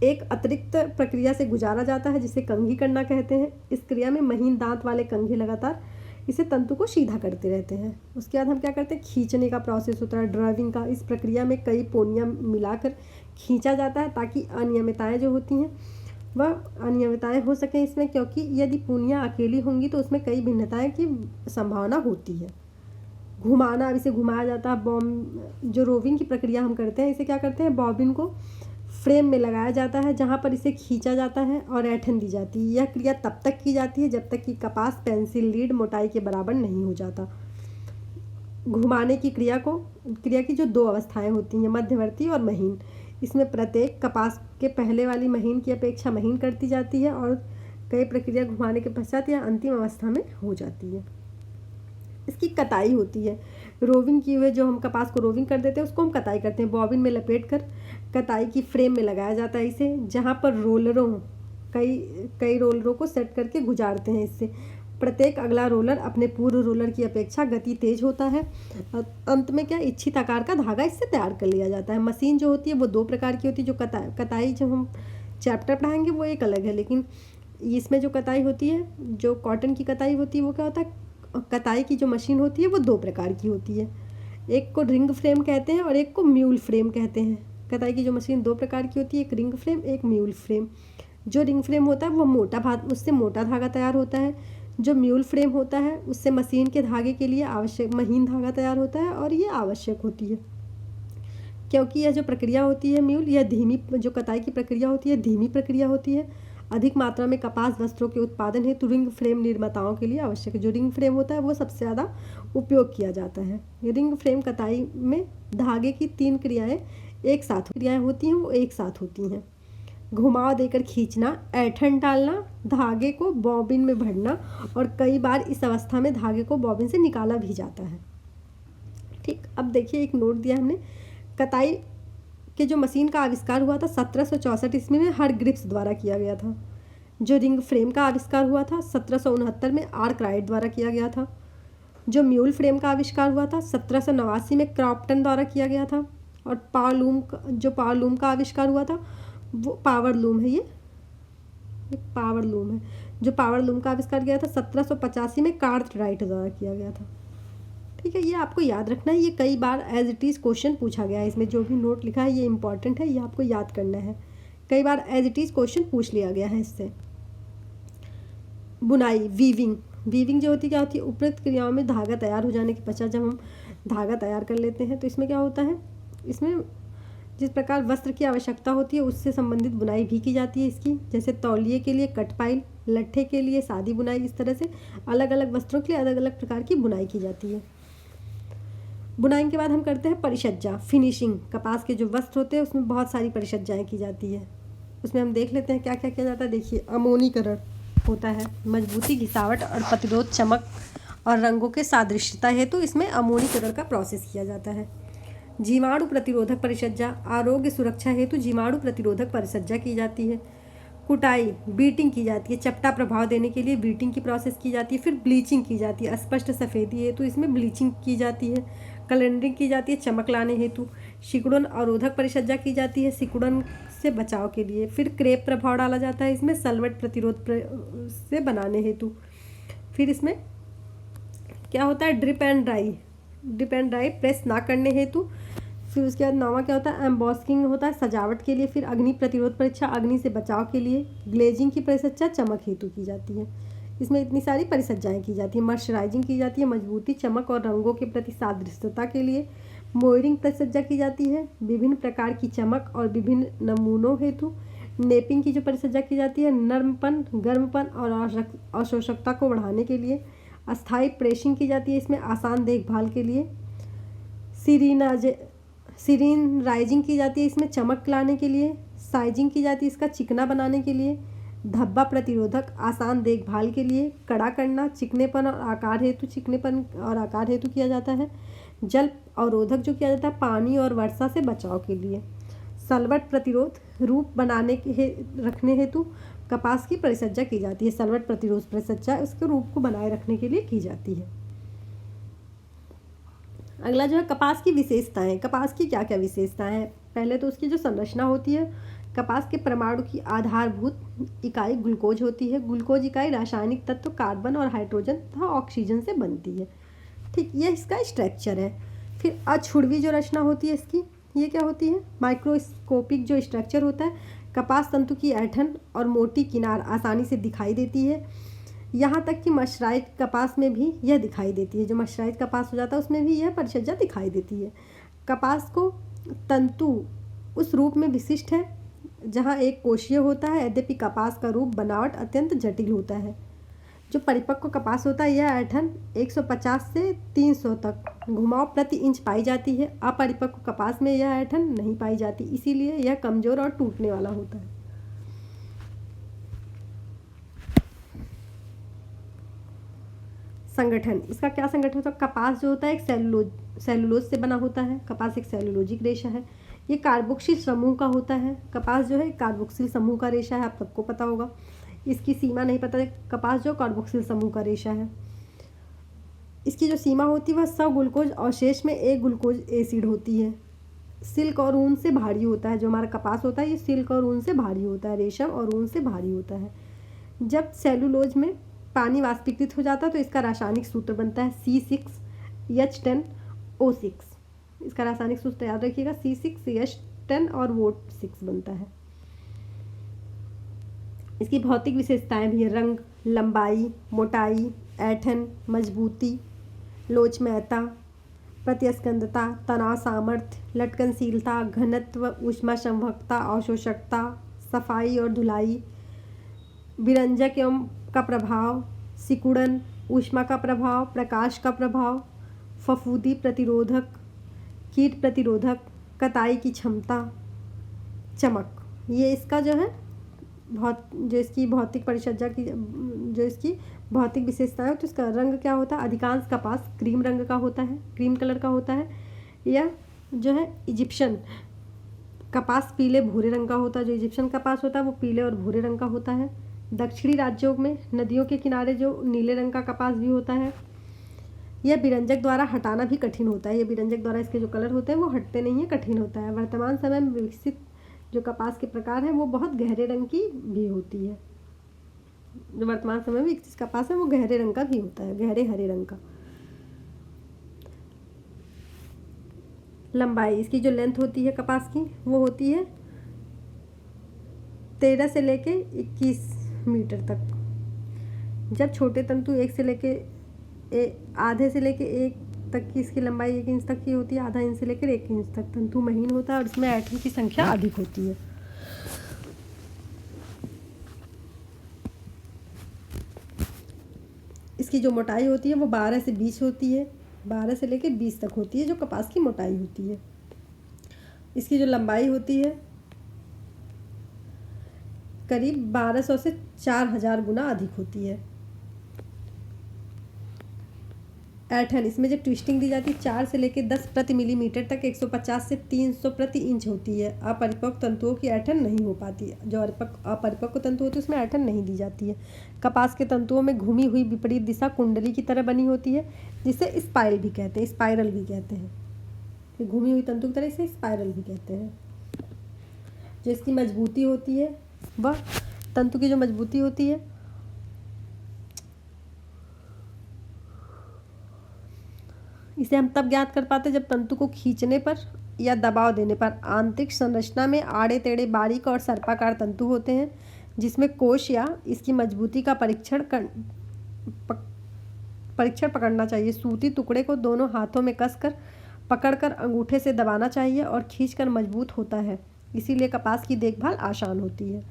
एक अतिरिक्त प्रक्रिया से गुजारा जाता है जिसे कंघी करना कहते हैं। इस क्रिया में महीन दांत वाले कंघी लगातार इसे तंतु को सीधा करते रहते हैं। उसके बाद हम क्या करते हैं, खींचने का प्रोसेस होता है, ड्राइविंग का। इस प्रक्रिया में कई पोनियाँ मिलाकर खींचा जाता है ताकि अनियमितताएँ जो होती हैं वह अनियमितताएँ हो सकें इसमें, क्योंकि यदि पूनियाँ अकेली होंगी तो उसमें कई भिन्नताएँ की संभावना होती है। घुमाना, अब इसे घुमाया जाता है। जो रोविंग की प्रक्रिया हम करते हैं इसे क्या करते हैं, बॉबिन को फ्रेम में लगाया जाता है जहाँ पर इसे खींचा जाता है और ऐंठन दी जाती है। यह क्रिया तब तक की जाती है जब तक कि कपास पेंसिल लीड मोटाई के बराबर नहीं हो जाता। घुमाने की क्रिया की जो 2 अवस्थाएं होती हैं, मध्यवर्ती और महीन। इसमें प्रत्येक कपास के पहले वाली महीन की अपेक्षा महीन करती जाती है और कई प्रक्रिया घुमाने के पश्चात यह अंतिम अवस्था में हो जाती है। इसकी कताई होती है। रोविंग किए हुए जो हम कपास को रोविंग कर देते हैं उसको हम कताई करते हैं। बॉबिन में लपेट कर कताई की फ्रेम में लगाया जाता है इसे, जहाँ पर कई रोलरों को सेट करके गुजारते हैं। इससे प्रत्येक अगला रोलर अपने पूर्व रोलर की अपेक्षा गति तेज होता है। अंत में क्या, इच्छित आकार का धागा इससे तैयार कर लिया जाता है। मशीन जो होती है वो 2 प्रकार की होती है। जो कताई जो हम चैप्टर पढ़ाएंगे वो एक अलग है, लेकिन इसमें जो कताई होती है, जो कॉटन की कताई होती है, वो क्या होता है, कताई की जो मशीन होती है वो 2 प्रकार की होती है। एक को रिंग फ्रेम कहते हैं और एक को म्यूल फ्रेम कहते हैं। कताई की जो मशीन 2 प्रकार की होती है, एक रिंग फ्रेम, एक म्यूल फ्रेम। जो रिंग फ्रेम होता है वो उससे मोटा धागा तैयार होता है। जो म्यूल फ्रेम होता है उससे मशीन के धागे के लिए आवश्यक महीन धागा तैयार होता है और ये आवश्यक होती है, क्योंकि यह जो प्रक्रिया होती है म्यूल, यह धीमी, जो कताई की प्रक्रिया होती है धीमी प्रक्रिया होती है। अधिक मात्रा में कपास वस्त्रों के उत्पादन हेतु रिंग फ्रेम निर्माताओं के लिए आवश्यक है। जो रिंग फ्रेम होता है वो सबसे ज़्यादा उपयोग किया जाता है। रिंग फ्रेम कताई में धागे की 3 क्रियाएं होती हैं, वो एक साथ होती हैं। घुमाव देकर खींचना, ऐंठन डालना, धागे को बॉबिन में भरना और कई बार इस अवस्था में धागे को बॉबिन से निकाला भी जाता है। ठीक, अब देखिए एक नोट दिया हमने। कताई के जो मशीन का आविष्कार हुआ था 1764 ईस्वी में हर ग्रिप्स द्वारा किया गया था। जो रिंग फ्रेम का आविष्कार हुआ था 1769 में आर्कराइट द्वारा किया गया था। जो म्यूल फ्रेम का आविष्कार हुआ था 1789 में क्रॉम्पटन द्वारा किया गया था। और पावर लूम का आविष्कार हुआ था वो पावर लूम है। ये पावर लूम है। जो पावर लूम का आविष्कार किया था 1785 में कार्टराइट द्वारा किया गया था। ठीक है, ये आपको याद रखना है। ये कई बार एज इट इज़ क्वेश्चन पूछा गया है। इसमें जो भी नोट लिखा है ये इंपॉर्टेंट है, ये आपको याद करना है। कई बार एज इट इज़ क्वेश्चन पूछ लिया गया है इससे। बुनाई, वीविंग जो होती है क्या होती है, उपयुक्त क्रियाओं में धागा तैयार हो जाने के पश्चात जब हम धागा तैयार कर लेते हैं तो इसमें क्या होता है, इसमें जिस प्रकार वस्त्र की आवश्यकता होती है उससे संबंधित बुनाई भी की जाती है इसकी। जैसे तौलिए के लिए कट पाइल, लट्ठे के लिए सादी बुनाई, इस तरह से अलग अलग वस्त्रों के लिए अलग अलग प्रकार की बुनाई की जाती है। बुनाई के बाद हम करते हैं परिसज्जा, फिनिशिंग। कपास के जो वस्त्र होते हैं उसमें बहुत सारी परिसज्जाएँ की जाती है। उसमें हम देख लेते हैं क्या क्या किया जाता है। देखिए, अमोनीकरण होता है। मजबूती, घिसावट और प्रतिरोध, चमक और रंगों के सादृश्यता हेतु इसमें अमोनीकरण का प्रोसेस किया जाता है। जीवाणु प्रतिरोधक परिसज्जा, आरोग्य सुरक्षा हेतु जीवाणु प्रतिरोधक परिसज्जा की जाती है। कुटाई, बीटिंग की जाती है, चपटा प्रभाव देने के लिए बीटिंग की प्रोसेस की जाती है। फिर ब्लीचिंग की जाती है, स्पष्ट सफ़ेदी हेतु इसमें ब्लीचिंग की जाती है। कलरिंग की जाती है, चमक लाने हेतु। सिकुड़न अवरोधक परिचर्या की जाती है, सिकुड़न से बचाव के लिए। फिर क्रेप प्रभाव डाला जाता है इसमें, सलवट प्रतिरोध से बनाने हेतु। फिर इसमें क्या होता है, ड्रिप एंड ड्राई प्रेस ना करने हेतु। फिर उसके बाद नौवां क्या होता है, एम्बॉस्किंग होता है सजावट के लिए। फिर अग्नि प्रतिरोध परीक्षा, अग्नि से बचाव के लिए। ग्लेजिंग की परिचर्या चमक हेतु की जाती है। इसमें इतनी सारी परिचर्याएँ की जाती है। मॉइस्चराइजिंग की जाती है मजबूती, चमक और रंगों के प्रति सादृश्यता के लिए। मोयरिंग परिचर्या की जाती है विभिन्न प्रकार की चमक और विभिन्न नमूनों हेतु। नेपिंग की जो परिचर्या की जाती है नर्मपन, गर्मपन और अवशोषकता को बढ़ाने के लिए। अस्थायी प्रेसिंग की जाती है इसमें आसान देखभाल के लिए। सिरीनराइजिंग की जाती है इसमें चमक लाने के लिए। साइजिंग की जाती है इसका चिकना बनाने के लिए। धब्बा प्रतिरोधक, आसान देखभाल के लिए। कड़ा करना, चिकनेपन और आकार हेतु किया जाता है। जल अवरोधक जो किया जाता है पानी और वर्षा से बचाव के लिए। सलवट प्रतिरोध, रूप बनाने के रखने हेतु कपास की परिचर्या की जाती है। सलवट प्रतिरोध परिचर्या उसके रूप को बनाए रखने के लिए की जाती है। अगला जो है कपास की विशेषताएं। कपास की क्या क्या विशेषताएं हैं, पहले तो उसकी जो संरचना होती है, कपास के परमाणु की आधारभूत इकाई ग्लूकोज होती है। ग्लूकोज इकाई रासायनिक तत्व कार्बन और हाइड्रोजन तथा ऑक्सीजन से बनती है। ठीक, ये इसका स्ट्रक्चर है। फिर अछुड़वी जो रचना होती है इसकी, ये क्या होती है, माइक्रोस्कोपिक जो स्ट्रक्चर होता है। कपास तंतु की ऐंठन और मोटी किनार आसानी से दिखाई देती है। यहाँ तक कि मर्सराइज्ड कपास में भी यह दिखाई देती है। जो मर्सराइज्ड कपास हो जाता है उसमें भी यह परिचर्या दिखाई देती है। कपास को तंतु उस रूप में विशिष्ट है जहाँ एक कोशीय होता है, यद्यपि कपास का रूप बनावट अत्यंत जटिल होता है। जो परिपक्व कपास होता है यह ऐंठन 150 से 300 तक घुमाव प्रति इंच पाई जाती है। अपरिपक्व कपास में यह ऐंठन नहीं पाई जाती, इसीलिए यह कमजोर और टूटने वाला होता है। संगठन, इसका क्या संगठन होता है, कपास जो होता है एक सेलुलोज से बना होता है। कपास एक सेलुलोजिक रेशा है। ये कार्बोक्सिल समूह का होता है। कपास जो है कार्बोक्सिल समूह का रेशा है, आप सबको पता होगा। इसकी सीमा नहीं पता है, कपास जो कार्बोक्सिल समूह का रेशा है। इसकी जो सीमा होती है वह 100 ग्लूकोज अवशेष में 1 ग्लूकोज एसिड होती है। सिल्क और ऊन से भारी होता है। जो हमारा कपास होता है ये सिल्क और ऊन से भारी होता है, रेशम और ऊन से भारी होता है। जब सेलुलोज में पानी वाष्पीकृत हो जाता है तो इसका रासायनिक सूत्र बनता है C6H10O6। इसका रासायनिक सूत्र याद रखिएगा, C6H10 और O6 बनता है। इसकी भौतिक विशेषताएं भी है, रंग, लंबाई, मोटाई, ऐंठन, मजबूती, लोचमयता, प्रत्यस्कंदता, तनाव सामर्थ्य, लटकनशीलता, घनत्व, ऊष्मा संवहकता, अवशोषकता, सफाई और धुलाई, विरंजक एवं का प्रभाव, सिकुड़न, ऊष्मा का प्रभाव, प्रकाश का प्रभाव, फफूंदी प्रतिरोधक, कीट प्रतिरोधक, कताई की क्षमता, चमक। ये इसका जो है जो इसकी भौतिक परिचर्या की जो इसकी भौतिक विशेषताएं है। तो इसका रंग क्या होता है, अधिकांश कपास क्रीम रंग का होता है, क्रीम कलर का होता है। यह जो है इजिप्शियन कपास पीले भूरे रंग का होता है। जो इजिप्शियन कपास होता है वो पीले और भूरे रंग का होता है। दक्षिणी राज्यों में नदियों के किनारे जो नीले रंग का कपास भी होता है। यह विरंजक द्वारा हटाना भी कठिन होता है। ये विरंजक द्वारा इसके जो कलर होते हैं वो हटते नहीं हैं, कठिन होता है। वर्तमान समय में विकसित जो कपास के प्रकार हैं वो बहुत गहरे रंग की भी होती है। जो वर्तमान समय में विकसित कपास है वो गहरे रंग का भी होता है, गहरे हरे रंग का। लंबाई, इसकी जो लेंथ होती है कपास की वो होती है 13 से लेके 21 मीटर तक। जब छोटे तंतु आधे से लेके 1 तक की इसकी लंबाई 1 इंच तक की होती है, आधा इंच से लेकर 1 इंच तक तंतु महीन होता है और इसमें ऐंठन की संख्या अधिक होती है। इसकी जो मोटाई होती है वो 12 से 20 होती है, 12 से लेकर 20 तक होती है जो कपास की मोटाई होती है। इसकी जो लंबाई होती है करीब 1200 से 4000 गुना अधिक होती है। ऐंठन, इसमें जब ट्विस्टिंग दी जाती है 4 से लेकर 10 प्रति मिलीमीटर तक 150 से 300 प्रति इंच होती है। अपरिपक्व तंतुओं की ऐंठन नहीं हो पाती है। जो अपरिपक्व तंतु होते हैं उसमें ऐंठन नहीं दी जाती है। कपास के तंतुओं में घूमी हुई विपरीत दिशा कुंडली की तरह बनी होती है, जिसे स्पाइरल भी कहते हैं। स्पाइरल भी कहते हैं, घूमी हुई तंतु की तरह इसे स्पाइरल भी कहते हैं। जो इसकी मजबूती होती है, वह तंतु की जो मजबूती होती है इसे हम तब ज्ञात कर पाते जब तंतु को खींचने पर या दबाव देने पर आंतरिक संरचना में आड़े टेढ़े बारीक और सर्पाकार तंतु होते हैं, जिसमें कोश या इसकी मजबूती का परीक्षण पकड़ना चाहिए। सूती टुकड़े को दोनों हाथों में कसकर पकड़कर अंगूठे से दबाना चाहिए और खींचकर मजबूत होता है। इसीलिए कपास की देखभाल आसान होती है,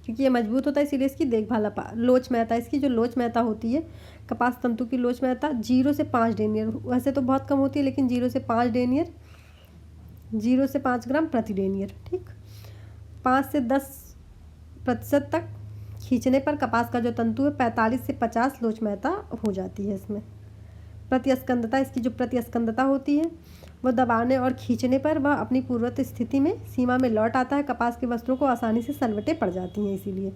क्योंकि ये मजबूत होता है, इसीलिए इसकी देखभाल। लोच महत्ता, इसकी जो लोच महत्ता होती है, कपास तंतु की लोच महत्ता 0 से 5 डेनियर, वैसे तो बहुत कम होती है लेकिन 0 से 5 डेनियर, 0 से 5 ग्राम प्रति डेनियर। ठीक, 5 से 10% तक खींचने पर कपास का जो तंतु है 45 से 50 लोच महत्ता हो जाती है। इसमें प्रतिस्कंदता, इसकी जो प्रतिस्कंदता होती है वह दबाने और खींचने पर वह अपनी पूर्ववत स्थिति में सीमा में लौट आता है। कपास के वस्त्रों को आसानी से सलवटें पड़ जाती हैं। इसीलिए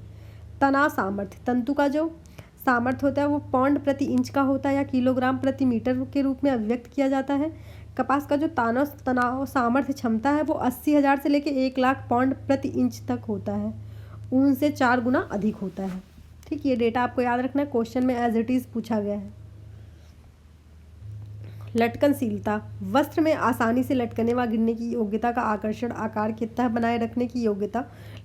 तनाव सामर्थ्य, तंतु का जो सामर्थ्य होता है वो पाउंड प्रति इंच का होता है या किलोग्राम प्रति मीटर के रूप में अभिव्यक्त किया जाता है। कपास का जो तनाव सामर्थ्य क्षमता है वो 80,000 से लेकर 1,00,000 पाउंड प्रति इंच तक होता है। ऊन से 4 गुना अधिक होता है। ठीक, ये डेटा आपको याद रखना है, क्वेश्चन में एज इट इज़ पूछा गया है। लटकनशीलता, वस्त्र में आसानी से लटकने व गिरने की योग्यता का आकर्षण आकार की तह बनाए रखने की योग्यता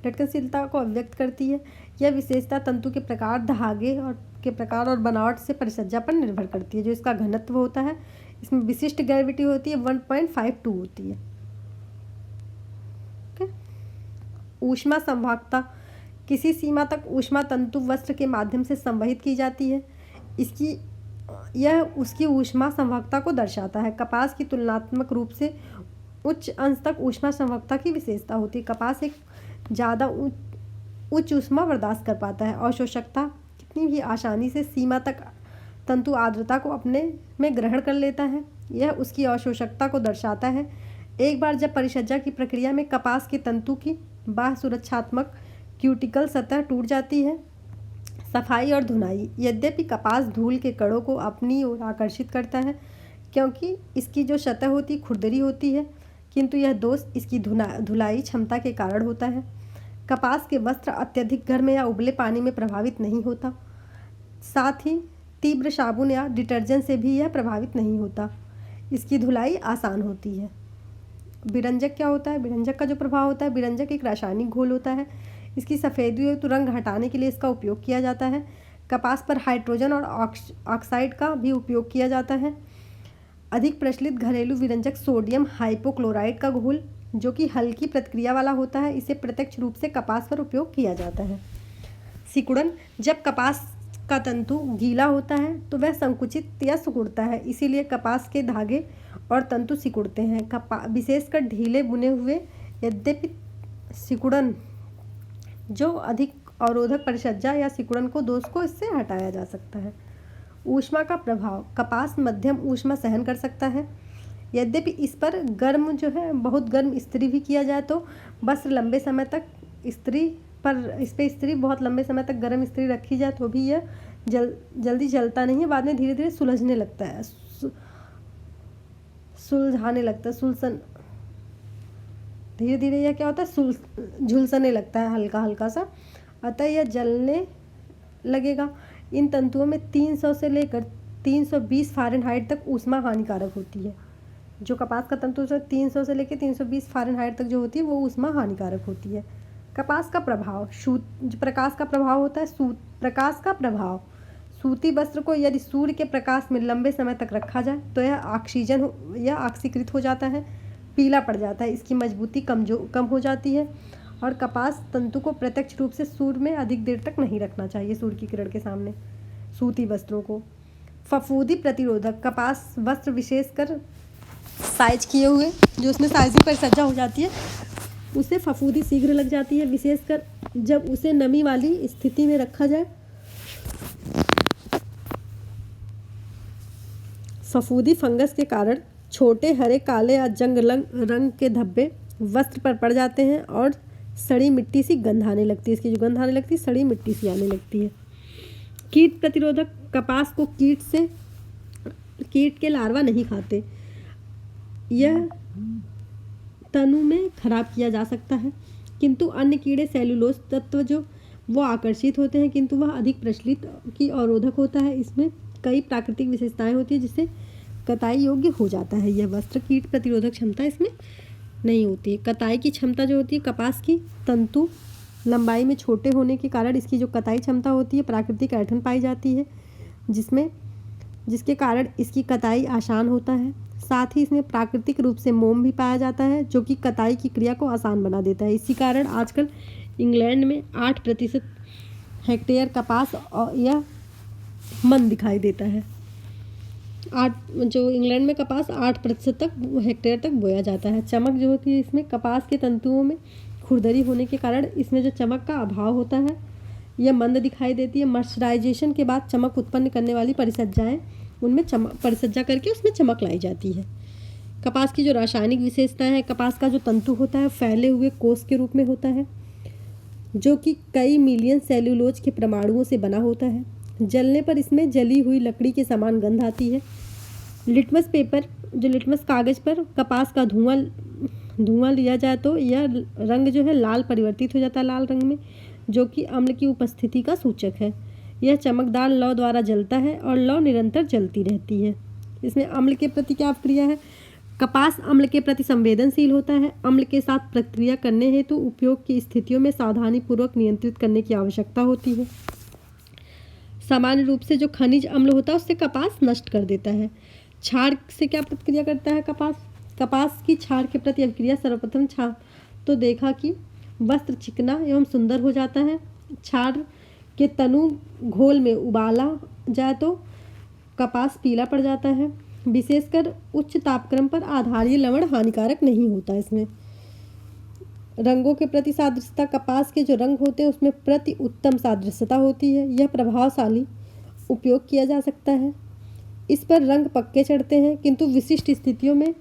लटकनशीलता को अभिव्यक्त करती है। यह विशेषता तंतु के प्रकार, धागे और के प्रकार और बनावट से परिसज्जा पर निर्भर करती है। जो इसका घनत्व होता है, इसमें विशिष्ट ग्रेविटी होती है 1.52 होती है। ऊष्मा संवाहकता, किसी सीमा तक ऊष्मा तंतु वस्त्र के माध्यम से संवहित की जाती है। यह उसकी ऊष्मा संवाहकता को दर्शाता है। कपास की तुलनात्मक रूप से उच्च अंश तक ऊष्मा संवाहकता की विशेषता होती है। कपास एक ज़्यादा उच्च ऊष्मा बर्दाश्त कर पाता है। अवशोषकता, कितनी भी आसानी से सीमा तक तंतु आर्द्रता को अपने में ग्रहण कर लेता है, यह उसकी अवशोषकता को दर्शाता है। एक बार जब परिसज्जा की प्रक्रिया में कपास के तंतु की बाह्य सुरक्षात्मक क्यूटिकल सतह टूट जाती है। सफाई और धुनाई, यद्यपि कपास धूल के कणों को अपनी ओर आकर्षित करता है क्योंकि इसकी जो सतह होती खुरदरी होती है, किंतु यह दोष इसकी धुलाई क्षमता के कारण होता है। कपास के वस्त्र अत्यधिक गर्म या उबले पानी में प्रभावित नहीं होता। साथ ही तीव्र साबुन या डिटर्जेंट से भी यह प्रभावित नहीं होता। इसकी धुलाई आसान होती है। विरंजक क्या होता है? विरंजक का जो प्रभाव होता है, विरंजक एक रासायनिक घोल होता है। इसकी सफ़ेदी और रंग हटाने के लिए इसका उपयोग किया जाता है। कपास पर हाइड्रोजन और ऑक्साइड का भी उपयोग किया जाता है। अधिक प्रचलित घरेलू विरंजक सोडियम हाइपोक्लोराइड का घोल, जो कि हल्की प्रतिक्रिया वाला होता है, इसे प्रत्यक्ष रूप से कपास पर उपयोग किया जाता है। सिकुड़न, जब कपास का तंतु गीला होता है तो वह संकुचित या सिकुड़ता है, इसीलिए कपास के धागे और तंतु सिकुड़ते हैं। विशेषकर ढीले बुने हुए, यद्यपि सिकुड़न जो अधिक अवरोधक परिसज्जा या सिकुड़न को दोष को इससे हटाया जा सकता है। ऊष्मा का प्रभाव, कपास मध्यम ऊष्मा सहन कर सकता है। यद्यपि इस पर गर्म जो है बहुत गर्म इस्त्री भी किया जाए तो वस्त्र लंबे समय तक इस पर इस्त्री बहुत लंबे समय तक गर्म इस्त्री रखी जाए तो भी यह जल्दी जलता नहीं है। बाद में धीरे धीरे सुलझने लगता है, सुलझाने लगता है, धीरे धीरे यह क्या होता है, झुलसने लगता है हल्का हल्का सा, अतः यह जलने लगेगा। इन तंतुओं में 300 से लेकर 320 फ़ारेनहाइट तक ऊष्मा हानिकारक होती है। जो कपास का तंतु 300 से लेकर 320 फ़ारेनहाइट तक जो होती है वो ऊष्मा हानिकारक होती है। कपास का प्रभाव, प्रकाश का प्रभाव होता है। प्रकाश का प्रभाव, सूती वस्त्र को यदि सूर्य के प्रकाश में लंबे समय तक रखा जाए तो यह ऑक्सीकृत हो जाता है, पीला पड़ जाता है, इसकी मजबूती कम हो जाती है। और कपास तंतु को प्रत्यक्ष रूप से सूर्य में अधिक देर तक नहीं रखना चाहिए, सूर्य की किरण के सामने, सूती वस्त्रों को। फफूंदी प्रतिरोधक, कपास वस्त्र विशेषकर साइज किए हुए, जो उसमें साइजिंग परिसज्जा हो जाती है, उसे फफूंदी शीघ्र लग जाती है, विशेषकर जब उसे नमी वाली स्थिति में रखा जाए। फफूंदी फंगस के कारण छोटे हरे, काले या जंग रंग के धब्बे वस्त्र पर पड़ जाते हैं और सड़ी मिट्टी सी गंध आने लगती है। इसकी जो गंध आने लगती है, सड़ी मिट्टी सी आने लगती है। कीट प्रतिरोधक। कपास को कीट के लार्वा नहीं खाते। यह तनु में खराब किया जा सकता है, किंतु अन्य कीड़े सेल्यूलोज तत्व जो वो आकर्षित होते हैं, किंतु वह अधिक प्रचलित की अवरोधक होता है। इसमें कई प्राकृतिक विशेषताएं होती है जिससे कताई योग्य हो जाता है यह वस्त्र। कीट प्रतिरोधक क्षमता इसमें नहीं होती है। कताई की क्षमता जो होती है, कपास की तंतु लंबाई में छोटे होने के कारण इसकी जो कताई क्षमता होती है, प्राकृतिक ऐंठन पाई जाती है जिसके कारण इसकी कताई आसान होता है। साथ ही इसमें प्राकृतिक रूप से मोम भी पाया जाता है जो कि कताई की क्रिया को आसान बना देता है। इसी कारण आजकल इंग्लैंड में 8% हेक्टेयर कपास या मन दिखाई देता है। इंग्लैंड में कपास 8% हेक्टेयर तक बोया जाता है। चमक जो होती है इसमें, कपास के तंतुओं में खुरदरी होने के कारण इसमें जो चमक का अभाव होता है यह मंद दिखाई देती है। मर्सराइजेशन के बाद चमक उत्पन्न करने वाली परिसज्जाएं उनमें परिसज्जा करके उसमें चमक लाई जाती है। कपास की जो रासायनिक विशेषताएं हैं, कपास का जो तंतु होता है फैले हुए कोष के रूप में होता है जो कि कई मिलियन सेल्यूलोज के परमाणुओं से बना होता है। जलने पर इसमें जली हुई लकड़ी के समान गंध आती है। लिटमस पेपर, जो लिटमस कागज़ पर कपास का धुआं लिया जाए तो यह रंग जो है लाल परिवर्तित हो जाता है, लाल रंग में, जो कि अम्ल की उपस्थिति का सूचक है। यह चमकदार लौ द्वारा जलता है और लौ निरंतर जलती रहती है। इसमें अम्ल के प्रति क्या क्रिया है? कपास अम्ल के प्रति संवेदनशील होता है। अम्ल के साथ प्रक्रिया करने हेतु उपयोग की स्थितियों में सावधानीपूर्वक नियंत्रित करने की आवश्यकता होती है। सामान्य रूप से जो खनिज अम्ल होता है उससे कपास नष्ट कर देता है। क्षार से क्या प्रतिक्रिया करता है कपास की क्षार के प्रति अभिक्रिया। सर्वप्रथम क्षार तो देखा कि वस्त्र चिकना एवं सुंदर हो जाता है। क्षार के तनु घोल में उबाला जाए तो कपास पीला पड़ जाता है। विशेषकर उच्च तापक्रम पर आधारीय लवण हानिकारक नहीं होता। इसमें रंगों के प्रति सादृश्यता। कपास के जो रंग होते हैं उसमें प्रति उत्तम सादृश्यता होती है। यह प्रभावशाली उपयोग किया जा सकता है। इस पर रंग पक्के चढ़ते हैं, किंतु विशिष्ट स्थितियों में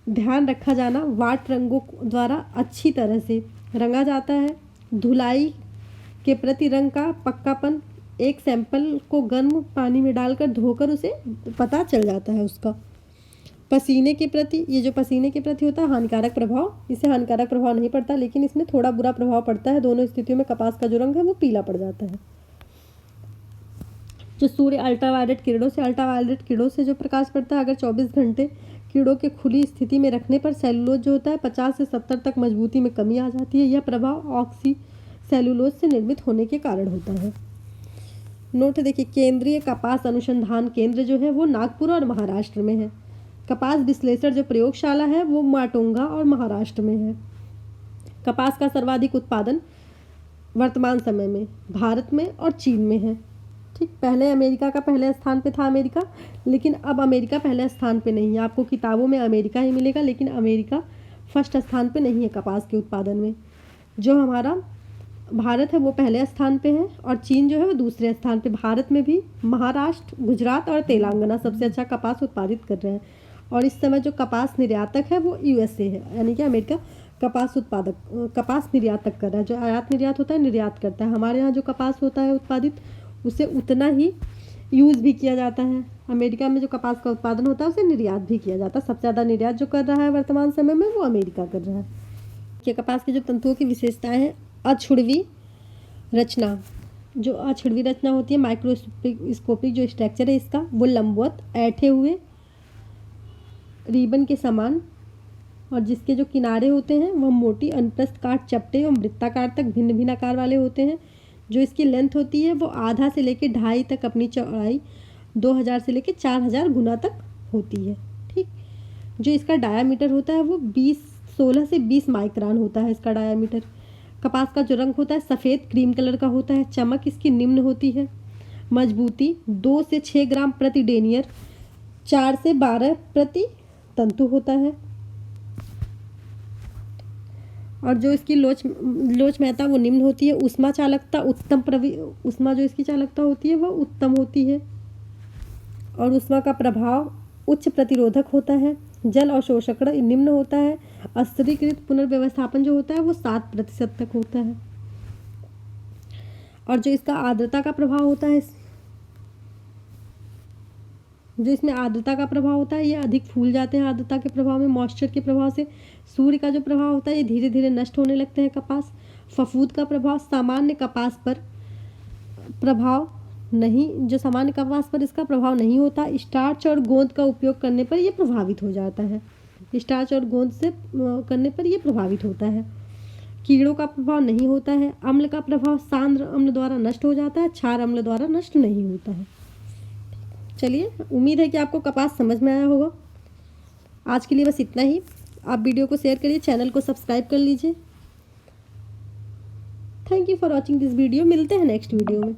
ध्यान रखा जाना वाट रंगों द्वारा अच्छी तरह से रंगा जाता है। धुलाई के प्रति रंग का पक्कापन एक सैंपल को गर्म पानी में डालकर धोकर उसे पता चल जाता है उसका। पसीने के प्रति, ये जो पसीने के प्रति होता है हानिकारक प्रभाव, इससे हानिकारक प्रभाव नहीं पड़ता, लेकिन इसमें थोड़ा बुरा प्रभाव पड़ता है। दोनों स्थितियों में कपास का जो रंग है वो पीला पड़ जाता है। जो सूर्य अल्ट्रावायलेट किरणों से जो प्रकाश पड़ता है, अगर 24 घंटे कीड़ों के खुली स्थिति में रखने पर सेलुलोज जो होता है 50 से 70 तक मजबूती में कमी आ जाती है। यह प्रभाव ऑक्सी सेलुलोज से निर्मित होने के कारण होता है। नोट देखिए, केंद्रीय कपास अनुसंधान केंद्र जो है वो नागपुर और महाराष्ट्र में है। कपास विश्लेषण जो प्रयोगशाला है वो माटोंगा और महाराष्ट्र में है। कपास का सर्वाधिक उत्पादन वर्तमान समय में भारत में और चीन में है। ठीक, पहले अमेरिका का पहले स्थान पे था अमेरिका, लेकिन अब अमेरिका पहले स्थान पे नहीं है। आपको किताबों में अमेरिका ही मिलेगा, लेकिन अमेरिका फर्स्ट स्थान पे नहीं है कपास के उत्पादन में। जो हमारा भारत है वो पहले स्थान पे है और चीन जो है वो दूसरे स्थान पे। भारत में भी महाराष्ट्र, गुजरात और तेलंगाना सबसे अच्छा कपास उत्पादित कर रहे हैं। और इस समय जो कपास निर्यातक है वो यूएसए है, यानी कि अमेरिका कपास निर्यातक कर रहा है। जो आयात निर्यात होता है निर्यात करता है। हमारे यहाँ जो कपास होता है उत्पादित उसे उतना ही यूज़ भी किया जाता है। अमेरिका में जो कपास का उत्पादन होता है उसे निर्यात भी किया जाता है। सबसे ज़्यादा निर्यात जो कर रहा है वर्तमान समय में वो अमेरिका कर रहा है। कि कपास के जो तंतुओं की विशेषताएं हैं, अछुड़वी रचना। जो अछुड़वी रचना होती है, माइक्रोस्कोपिक जो स्ट्रक्चर है इसका, वो लंबवत ऐंठे हुए रिबन के समान, और जिसके जो किनारे होते हैं वह मोटी अनुप्रस्थ काट चपटे एवं वृत्ताकार तक भिन्न भिन्न आकार वाले होते हैं। जो इसकी लेंथ होती है वो आधा से लेकर 2.5 तक, अपनी चौड़ाई 2000 से लेकर 4000 गुना तक होती है। ठीक, जो इसका डायामीटर होता है वो 16 से 20 माइक्रोन होता है इसका डायामीटर। कपास का जो रंग होता है सफ़ेद क्रीम कलर का होता है। चमक इसकी निम्न होती है। मजबूती 2 से 6 ग्राम प्रति डेनियर, 4 से 12 प्रति तंतु होता है। और जो इसकी लोच महत्ता वो निम्न होती है। ऊष्मा चालकता ऊष्मा जो इसकी चालकता होती है वो उत्तम होती है। और ऊष्मा का प्रभाव उच्च प्रतिरोधक होता है। जल अवशोषण निम्न होता है। स्तरीकृत पुनर्व्यवस्थापन जो होता है वो 7% तक होता है। और जो इसका आर्द्रता का प्रभाव होता है, जो इसमें आर्द्रता का प्रभाव होता है, ये अधिक फूल जाते हैं आर्द्रता के प्रभाव में। मॉइस्चर के प्रभाव से सूर्य का जो प्रभाव होता है ये धीरे धीरे नष्ट होने लगते हैं कपास। फफूंद का प्रभाव सामान्य कपास पर प्रभाव नहीं, जो सामान्य कपास पर इसका प्रभाव नहीं होता। स्टार्च और गोंद का उपयोग करने पर यह प्रभावित हो जाता है। स्टार्च और गोंद से करने पर यह प्रभावित होता है। कीड़ों का प्रभाव नहीं होता है। अम्ल का प्रभाव सांद्र अम्ल द्वारा नष्ट हो जाता है, क्षार अम्ल द्वारा नष्ट नहीं होता है। चलिए, उम्मीद है कि आपको कपास समझ में आया होगा। आज के लिए बस इतना ही। आप वीडियो को शेयर करिए, चैनल को सब्सक्राइब कर लीजिए। Thank you for watching this video. मिलते हैं नेक्स्ट वीडियो में।